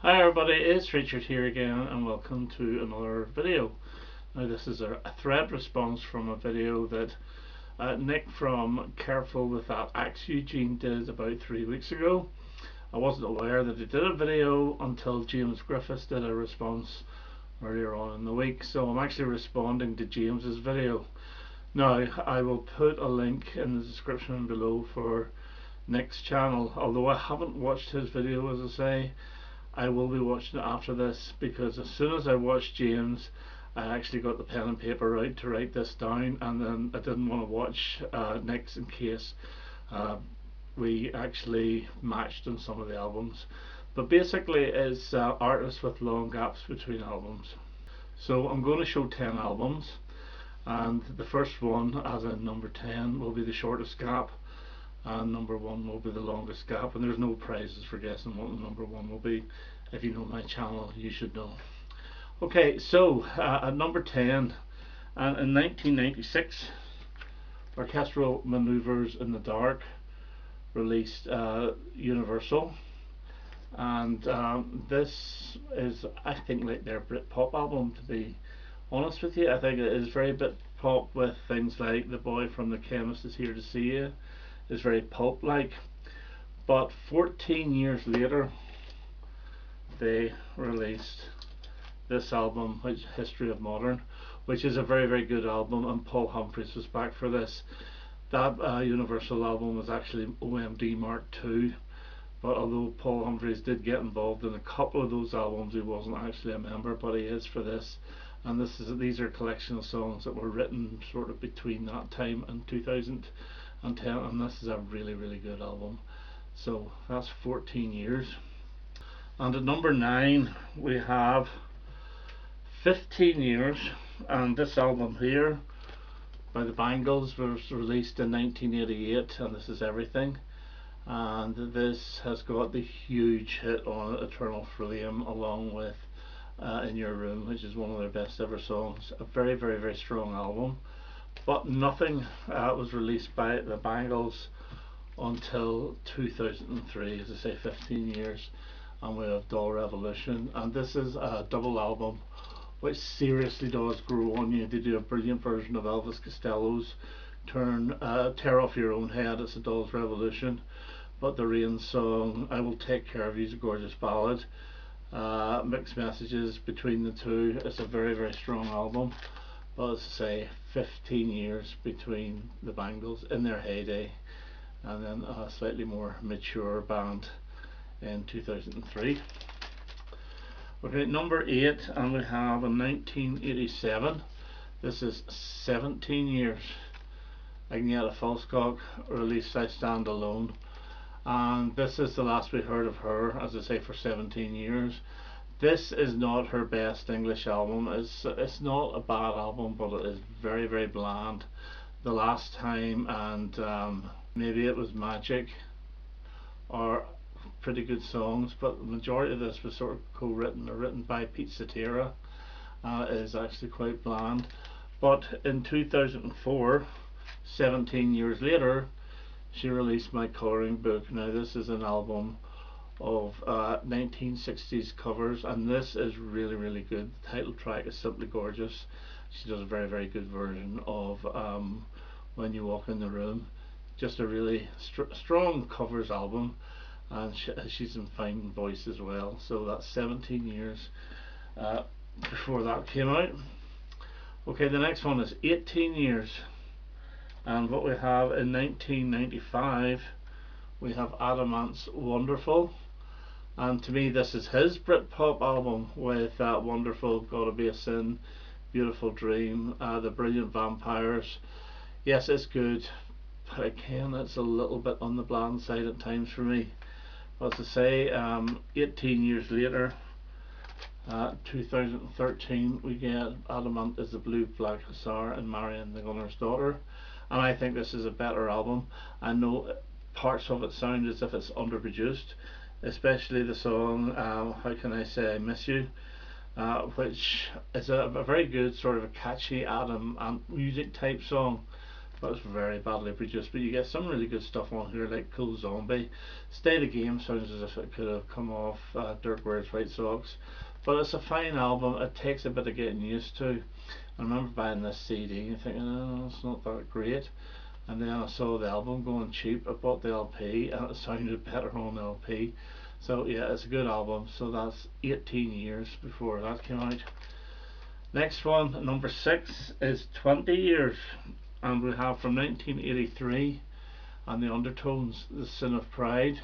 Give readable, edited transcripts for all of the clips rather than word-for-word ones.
Hi everybody, it's Richard here again and welcome to another video. Now this is a thread response from a video that Nick from Careful With That Axe Eugene did about 3 weeks ago. I wasn't aware that he did a video until James Griffiths did a response earlier on in the week, so I'm actually responding to James's video. Now I will put a link in the description below for Nick's channel, although I haven't watched his video, as I say. I will be watching it after this, because as soon as I watched James, I actually got the pen and paper out to write this down, and then I didn't want to watch Nick's in case we actually matched on some of the albums. But basically it's artists with long gaps between albums. So I'm going to show 10 albums, and the first one, as in number 10, will be the shortest gap, and number 1 will be the longest gap, and there's no prizes for guessing what the number 1 will be. If you know my channel, you should know. Okay, so at number 10, in 1996, Orchestral Maneuvers in the Dark released Universal, and this is, I think, like their Britpop album, to be honest with you. I think it is very Britpop, with things like The Boy from the Chemist Is Here to See You. Is very pulp like, but 14 years later they released this album, which History of Modern, which is a very good album, and Paul Humphreys was back for this. That Universal album was actually OMD Mark II, but although Paul Humphreys did get involved in a couple of those albums, he wasn't actually a member, but he is for this. And these are a collection of songs that were written sort of between that time and 2010, and this is a really good album. So that's 14 years. And at number 9 we have 15 years, and this album here by the Bangles was released in 1988, and this is Everything. And this has got the huge hit on it, Eternal Flame, along with In Your Room, which is one of their best ever songs. A very strong album, but nothing was released by the Bangles until 2003, as I say, 15 years, and we have Doll Revolution, and this is a double album which seriously does grow on you. They do a brilliant version of Elvis Costello's Tear Off Your Own Head. It's a Doll's Revolution, but the Rain song, I Will Take Care of You, is a gorgeous ballad. Mixed messages between the two. It's a very strong album, but as I say, 15 years between the Bangles in their heyday and then a slightly more mature band in 2003. Okay, number 8, and we have in 1987, this is 17 years, Agnetha Fältskog released I Stand Alone, and this is the last we heard of her, as I say, for 17 years. This is not her best English album. It's not a bad album, but it is very bland. The Last Time and maybe It Was Magic are pretty good songs, but the majority of this was sort of co-written or written by Pete Cetera. Is actually quite bland. But in 2004, 17 years later, she released My Colouring Book. Now this is an album of 1960s covers, and this is really good. The title track is simply gorgeous. She does a very good version of When You Walk in the Room. Just a really strong covers album, and she's in fine voice as well. So that's 17 years before that came out. Okay, the next one is 18 years, and what we have in 1995, we have Adam Ant's Wonderful, and to me this is his Britpop album, with Wonderful, Gotta Be a Sin, Beautiful Dream, The Brilliant Vampires. Yes, it's good, but again it's a little bit on the bland side at times for me. But as I say, 18 years later, 2013, we get Adam Ant Is the Blue Black Hussar and Marion the Gunner's Daughter, and I think this is a better album. I know parts of it sound as if it's underproduced, especially the song How Can I Say I Miss You, which is a very good sort of a catchy Adam Ant music type song, but it's very badly produced. But you get some really good stuff on here, like Cool Zombie. Stay the Game sounds as if it could have come off Dirk Wears White Socks, but it's a fine album. It takes a bit of getting used to. I remember buying this CD and thinking, oh, it's not that great. And then I saw the album going cheap. I bought the LP and it sounded better on the LP. So yeah, it's a good album. So that's 18 years before that came out. Next one, number 6, is 20 Years. And we have from 1983 and the Undertones, The Sin of Pride.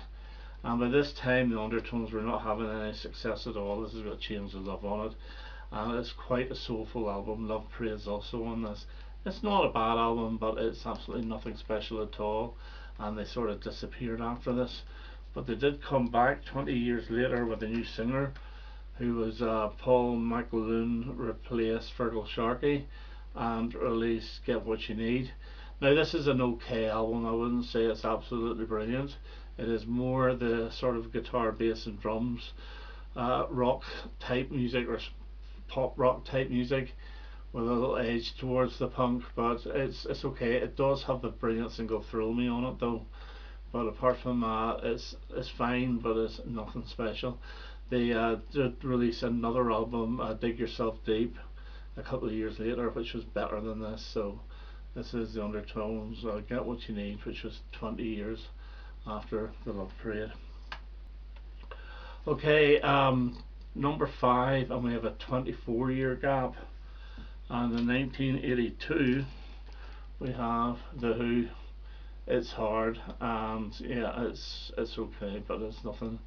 And by this time the Undertones were not having any success at all. This has got Chains of Love on it, and it's quite a soulful album. Love Parade is also on this. It's not a bad album, but it's absolutely nothing special at all, and they sort of disappeared after this. But they did come back 20 years later with a new singer, who was Paul McAloon, replaced Fergal Sharkey and released Get What You Need. Now this is an okay album. I wouldn't say it's absolutely brilliant. It is more the sort of guitar, bass and drums rock type music, or pop rock type music, with a little edge towards the punk, but it's okay. It does have the brilliant single Thrill Me on it though, but apart from that it's fine, but it's nothing special. They did release another album, Dig Yourself Deep, a couple of years later, which was better than this. So this is the Undertones, Get What You Need, which was 20 years after the Love Parade. Okay, number 5, and we have a 24-year gap. And in 1982 we have The Who, It's Hard, and yeah, it's okay, but it's nothing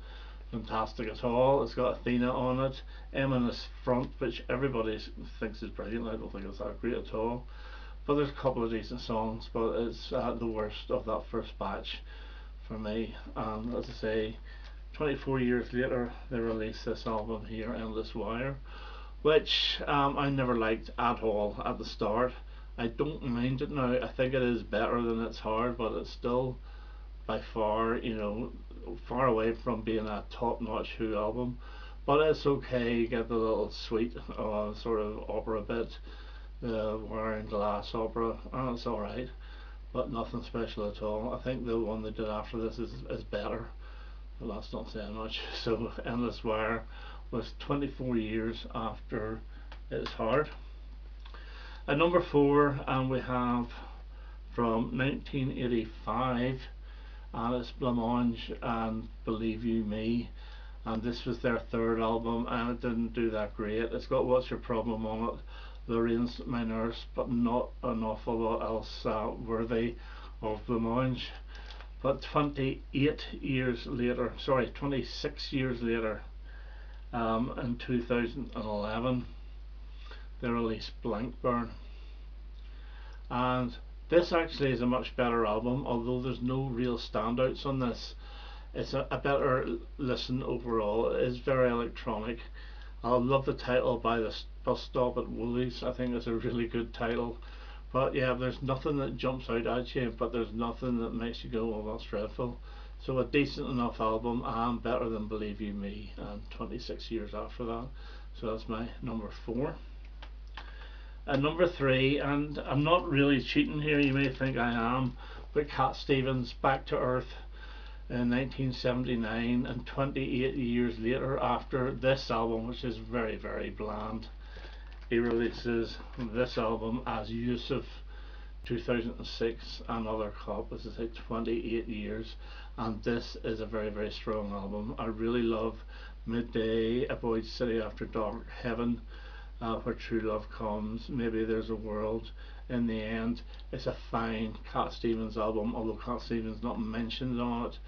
fantastic at all. It's got Athena on it, Eminence Front, which everybody thinks is brilliant. I don't think it's that great at all, but there's a couple of decent songs, but it's the worst of that first batch for me. And as I say, 24 years later they released this album here, Endless Wire, which I never liked at all at the start. I don't mind it now. I think it is better than It's Hard, but it's still by far, far away from being a top-notch Who album. But it's okay. You get the little sweet sort of opera bit, the wire and glass opera, and it's alright, but nothing special at all. I think the one they did after this is better, but that's not saying much. So Endless Wire was 24 years after It's Hard. At number 4, and we have from 1985, Alice Blancmange and Believe You Me, and this was their third album, and it didn't do that great. It's got What's Your Problem on it, Lorraine's My Nurse, but not an awful lot else worthy of Blancmange. But 26 years later, in 2011, they released Blankburn, and this actually is a much better album, although there's no real standouts on this. It's a better listen overall. It is very electronic. I love the title, By the Bus Stop at Woolies. I think it's a really good title. But yeah, there's nothing that jumps out at you, but there's nothing that makes you go, oh, that's dreadful. So a decent enough album, and better than Believe You Me, and 26 years after that. So that's my number 4. And number 3, and I'm not really cheating here, you may think I am, but Cat Stevens, Back to Earth in 1979, and 28 years later after this album, which is very, very bland, he releases this album as Yusuf, 2006, Another Cop. As I say, 28 years, and this is a very, very strong album. I really love Midday, Avoid City After Dark, Heaven, Where True Love Comes, Maybe There's a World, In the End. It's a fine Cat Stevens album, although Cat Stevens not mentioned on it.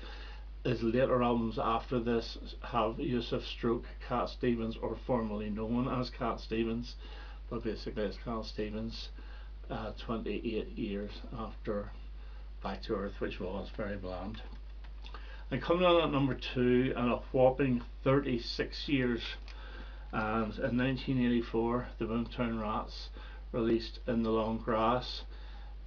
His later albums after this have Yusuf stroke Cat Stevens, or formerly known as Cat Stevens, but basically it's Cat Stevens, 28 years after Back to Earth, which was very bland. And coming on at number 2, and a whopping 36 years, and in 1984 the Boomtown Rats released In the Long Grass.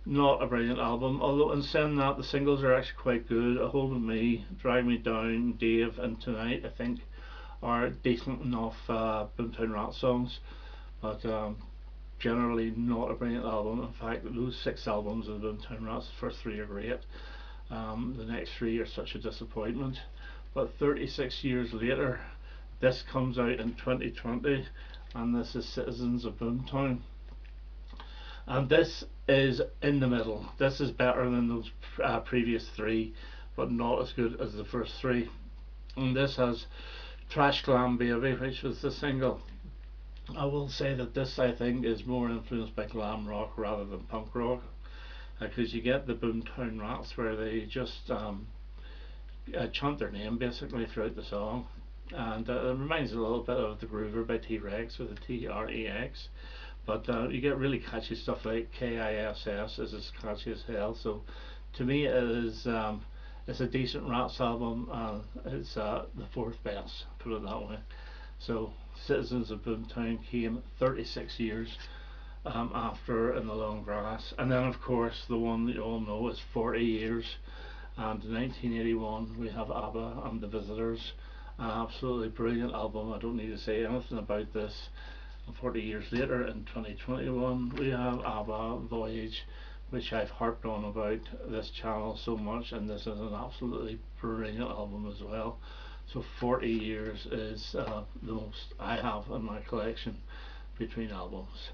Not a brilliant album, although in saying that, the singles are actually quite good. A Hold of Me, Drag Me Down, Dave and Tonight, I think, are decent enough Boomtown Rats songs, but generally not a brilliant album. In fact, those 6 albums of the Boomtown Rats, the first 3 are great. The next 3 are such a disappointment. But 36 years later, this comes out in 2020, and this is Citizens of Boomtown. And this is in the middle. This is better than those previous 3, but not as good as the first 3. And this has Trash Glam Baby, which was the single. I will say that this, I think, is more influenced by glam rock rather than punk rock, because you get the Boomtown Rats where they just chant their name basically throughout the song, and it reminds a little bit of the Groover by T-Rex with the T-R-E-X, but you get really catchy stuff like K-I-S-S is as catchy as hell. So to me it is it's a decent Rats album, and it's the 4th best, put it that way. So Citizens of Boomtown came 36 years after In the Long Grass, and then of course the one that you all know is 40 years, and in 1981 we have ABBA and The Visitors, an absolutely brilliant album. I don't need to say anything about this. And 40 years later in 2021 we have ABBA Voyage, which I've harped on about this channel so much, and this is an absolutely brilliant album as well. So 40 years is the most I have in my collection between albums.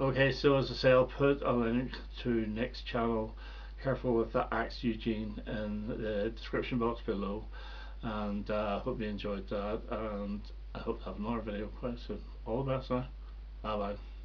Okay, so as I say, I'll put a link to Nick's channel, Careful with the Axe Eugene, in the description box below, and I hope you enjoyed that, and I hope to have another video quite soon. All the best now. Bye bye.